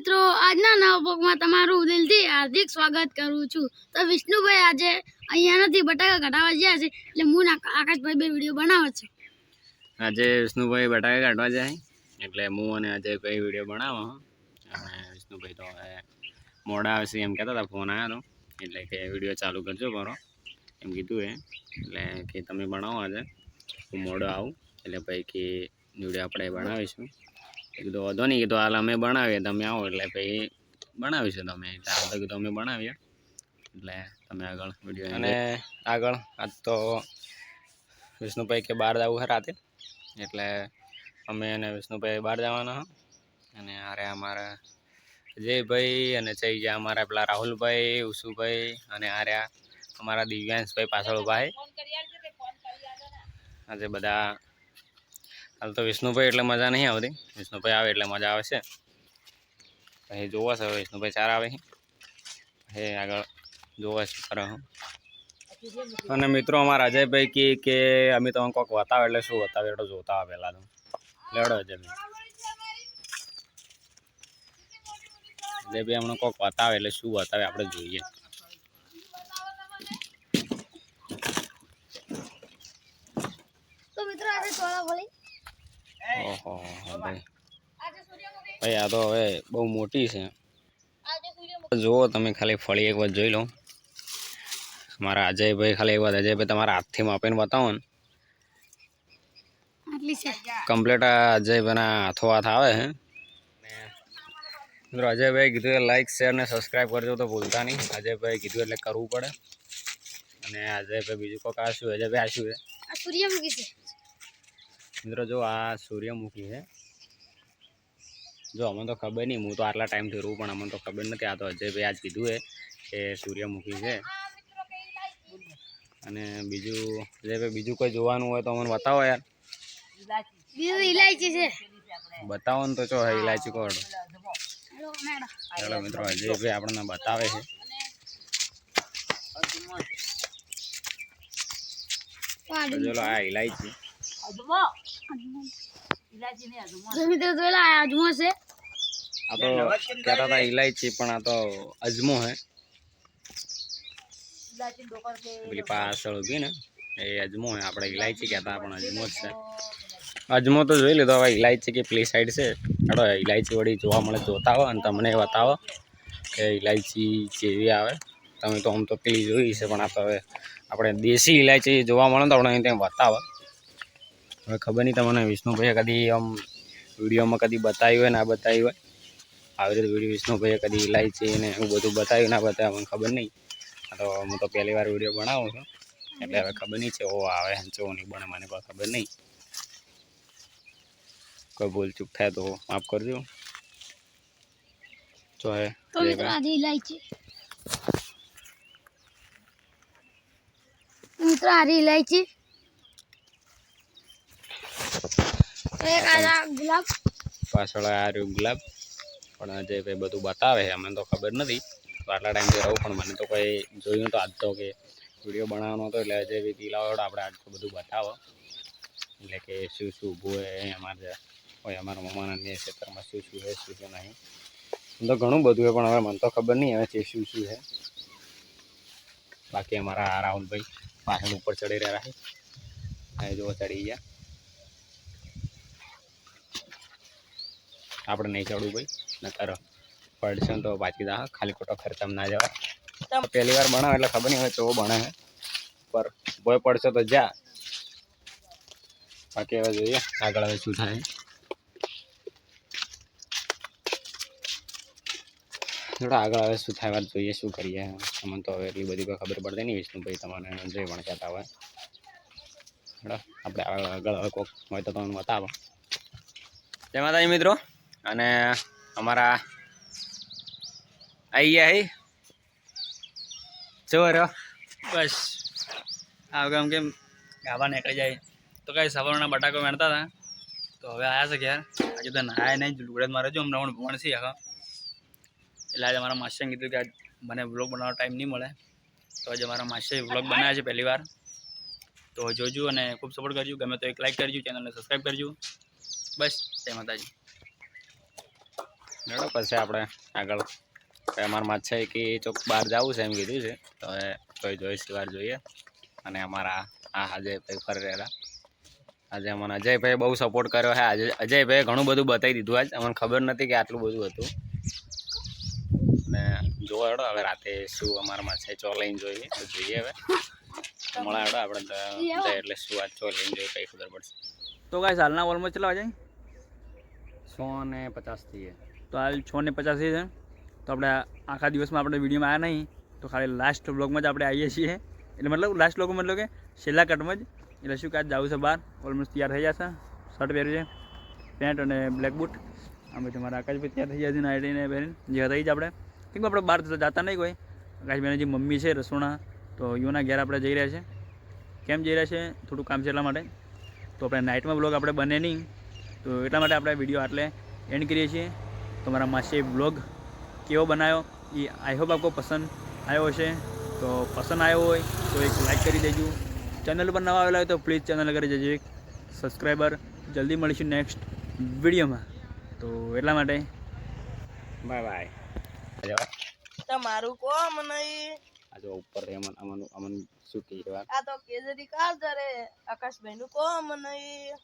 મિત્રો આજના નવા બ્લોગમાં તમારું દિલથી હાર્દિક સ્વાગત કરું છું। તો વિષ્ણુભાઈ આજે અહીંયા નથી બટાકા કાઢવા ગયા છે એટલે હું આકાશભાઈ બે વિડિયો બનાવે છે। આજે વિષ્ણુભાઈ બટાકા કાઢવા જાય એટલે હું અને અજયભાઈ વિડિયો બનાવો અને વિષ્ણુભાઈ તો મોડા આવશે એમ કહેતા હતા, ફોન આવ્યો હતો એટલે કે વિડિયો ચાલુ કરજો બરો એમ કીધું એટલે કે તમે બનાવો આજે હું મોડો આવું એટલે ભાઈ કે વિડિયો આપણે બનાવીશું। કીધું વધો નહીં, કીધું હાલ અમે બનાવીએ તમે આવો એટલે ભાઈ બનાવીશું તમે ચાલો તો કીધું અમે બનાવીએ એટલે તમે આગળ વિડીયો અને આગળ આજ તો વિષ્ણુભાઈ કે બહાર જવું છે રાતે એટલે અમે અને વિષ્ણુભાઈ બહાર જવાના અને અરે અમારા અજયભાઈ અને જઈ ગયા અમારા પેલા રાહુલભાઈ, ઉસુભાઈ અને આર્યા અમારા દિવ્યાંશભાઈ પાછળ ઊભા છે। આજે બધા હાલ તો વિષ્ણુભાઈ એટલે મજા નહીં આવતી, વિષ્ણુભાઈ આવે એટલે મજા આવે છે। પછી જોવો છે વિષ્ણુભાઈ ચાર આવે હે આગળ જોવો શું કરે અને મિત્રો અમારા અજયભાઈ કે અમે તો કોઈક બતાવે એટલે શું બતાવે એટલે જોતા આવે પહેલાં તો લેડો અજયભાઈ હમણાં કોઈક બતાવે એટલે શું બતાવે આપણે જોઈએ। તો મિત્રો આજે ચોળા બોલી ઓહો ભાઈ ભાઈ આ તો હવે બહુ મોટી છે, જુઓ તમે ખાલી ફળી એક વાર જોઈ લો। મારા અજયભાઈ ખાલી એક વાર અજયભાઈ તમારા હાથથી માપીને બતાવો ને કમ્પ્લીટ અજયભાઈના હાથો હાથ આવે છે। મિત્રો અજયભાઈ કીધું લાઈક શેર ને સબસ્ક્રાઈબ કરજો તો ભૂલતા નહીં, અજયભાઈ કીધું એટલે કરવું પડે। અને અજયભાઈ બીજું કોઈક આ શું અજયભાઈ આ શું છે? સૂર્યમુખી છે મિત્રો જો આ સૂર્યમુખી છે, જો અમને તો ખબર નહીં, હું તો આટલા ટાઈમથી રહું પણ અમને તો ખબર નથી। આ તો અજયભાઈ આજ કીધું છે કે સૂર્યમુખી છે। અને બીજું અજયભાઈ બીજું કોઈ જોવાનું હોય તો અમને બતાવો યાર। બીજું ઇલાયચી છે, બતાવો ને તો ચો ઇલાયચી કોડ ચાલો મિત્રો અજયભાઈ આપણને બતાવે છે। ચલો આ ઇલાયચી મિત્રો જોયેલા અજમો છે, આ તો કહેતા હતા ઇલાયચી પણ આ તો અજમો હે। પેલી પાછળ ઊભી ને એ અજમો હે, આપણે ઇલાયચી કહેતા પણ અજમો જ છે। અજમો તો જોઈ લીધો, હવે ઇલાયચી કે પેલી સાઈડ છે હાડો ઇલાયચી વળી જોવા મળે જોતા હો અને તમને બતાવો કે ઇલાયચી જેવી આવે। તમે તો આમ તો પેલી જોઈ છે પણ આ તો હવે આપણે દેશી ઇલાયચી જોવા મળે તો આપણે ત્યાં બતાવો। હવે ખબર નહીં તમને વિષ્ણુભાઈએ કદી આમ વિડીયોમાં કદી બતાવ્યું હોય ના બતાવ્યું હોય, આવી રીતે વિડીયો વિષ્ણુભાઈએ કદી ઇલાયચી ને એવું બધું બતાવ્યું ના બતાવ્યું મને ખબર નહીં। તો હું તો પહેલી વાર વિડીયો બનાવું છું એટલે હવે ખબર નહીં છે ઓ આવે ચો નહીં બને મને કોઈ ખબર નહીં, કોઈ ભૂલ ચૂક થાય તો માફ કરજો। જો હે તો મિત્રો આજે ઇલાયચી મિત્રો આજે ઇલાયચી એક આજા ગુલાબ પાછળ આ રહ્યું ગુલાબ પણ અજયભાઈ બધું બતાવે છે, અમને તો ખબર નથી તો આટલા ટાઈમથી રહું પણ મને તો કોઈ જોયું તો આજ તો કે વિડીયો બનાવવાનો હતો એટલે અજયભાઈ કિલાવાળો આપણે આજ તો બધું બતાવો એટલે કે શું શું ઊભું હોય અમારે હોય અમારા મમ્માના ક્ષેત્રમાં શું શું છે શું શું નહીં તો ઘણું બધું હોય પણ હવે મને તો ખબર નહીં હવે શું શું છે। બાકી અમારા રાહુલભાઈ પાછળ ઉપર ચડી રહ્યા છે, અહીં જો ચડી ગયા, આપણે નહીં ચડવું ભાઈ નકર પડશે તો બાકી દા ખાલી ખોટો ખર્ચામાં ના જવાય। પહેલી વાર બનાવે એટલે ખબર નહીં હોય તો બને છે પર ભય પડશે તો જા, બાકી હવે જોઈએ આગળ હવે શું થાય। થોડા આગળ હવે શું થાય વાત જોઈએ શું કરીએ, અમને તો હવે એટલી બધી કોઈ ખબર પડતી નહીં। વિષ્ણુભાઈ તમને જે પણ કહેતા હોય આપણે આગળ હવે કોઈક હોય તો તમને બતાવો। જય માતાજી મિત્રો, અને અમારા આવી ગયા હે જો રહ્યો બસ આ કેમ કેમ ગાવા નીકળી જાય તો કઈ સવારના બટાકો વેણતા હતા તો હવે આવ્યા છે ઘેર। આજે તો નાયા નહીં લુગડે મારે જો હમણાં ભણ છે આખા એટલે આજે મારા માસ્ટરે કીધું કે મને વ્લોગ બનાવવાનો ટાઈમ નહીં મળે તો આજે મારા માસ્ટરે વ્લોગ બનાવ્યા છે પહેલી વાર, તો જોજો અને ખૂબ સપોર્ટ કરજો, ગમે તો એક લાઈક કરજો, ચેનલને સબસ્ક્રાઈબ કરજો। બસ જય માતાજી। હેડો પછી આપણે આગળ અમારા માછા કે ચોક બહાર જવું છે એમ કીધું છે તો હવે કોઈ જોઈશ વાર જોઈએ અને અમારા આ અજયભાઈ ફરી રહેલા આજે અમને અજયભાઈ બહુ સપોર્ટ કર્યો છે આજે અજયભાઈ ઘણું બધું બતાવી દીધું આજ અમને ખબર નથી કે આટલું બધું હતું અને જોવો હેડો હવે રાતે શું અમારા માછે ચો લઈને જોઈએ તો જોઈએ હવે મળે હેડો આપણે જાય એટલે શું આજ ચો લઈને જોઈએ કઈ ખબર પડશે તો ગાઈસ હાલના ઓલમોસ્ટ કેટલા વાગે 150 થઈએ તો હાલ 6:50 છે તો આપણે આખા દિવસમાં આપણે વિડીયોમાં આવ્યા નહીં તો ખાલી લાસ્ટ બ્લોગમાં જ આપણે આવીએ છીએ એટલે મતલબ લાસ્ટ બ્લોગમાં મતલબ કે છેલ્લા કટમાં જ એટલે શું કાચ જવું છે બહાર ઓલમોસ્ટ તૈયાર થઈ જશે શર્ટ પહેર્યું છે પેન્ટ અને બ્લેક બૂટ આમ પછી મારા આકાશભાઈ તૈયાર થઈ જશે નાઇટીને પહેરીને જે થઈ જ આપણે કેમ કે આપણે બહાર જતા નહીં કોઈ આકાશભાઈની જે મમ્મી છે રસોણા તો યુના ઘેર આપણે જઈ રહ્યા છે કેમ જઈ રહ્યા છે થોડું કામ છે એટલા માટે તો આપણે નાઇટમાં બ્લોગ આપણે બને નહીં તો એટલા માટે આપણે વિડીયો આટલે એન્ડ કરીએ છીએ તમારા માસે બ્લોગ કેવો બનાવ્યો એ આઈ હોપ આપકો પસંદ આવ્યો હશે તો પસંદ આવ્યો હોય તો એક લાઈક કરી દેજો ચેનલ પર નવા આવેલા હોય તો પ્લીઝ ચેનલ કરી દેજો એક સબસ્ક્રાઈબર જલ્દી મળીશું નેક્સ્ટ વિડીયોમાં તો એટલા માટે બાય બાય તમારું કોમ નહીં આ જો ઉપર અમન શું કહેવાય આ તો કેજરી કાર જરે આકાશભાઈ નું કોમ નહીં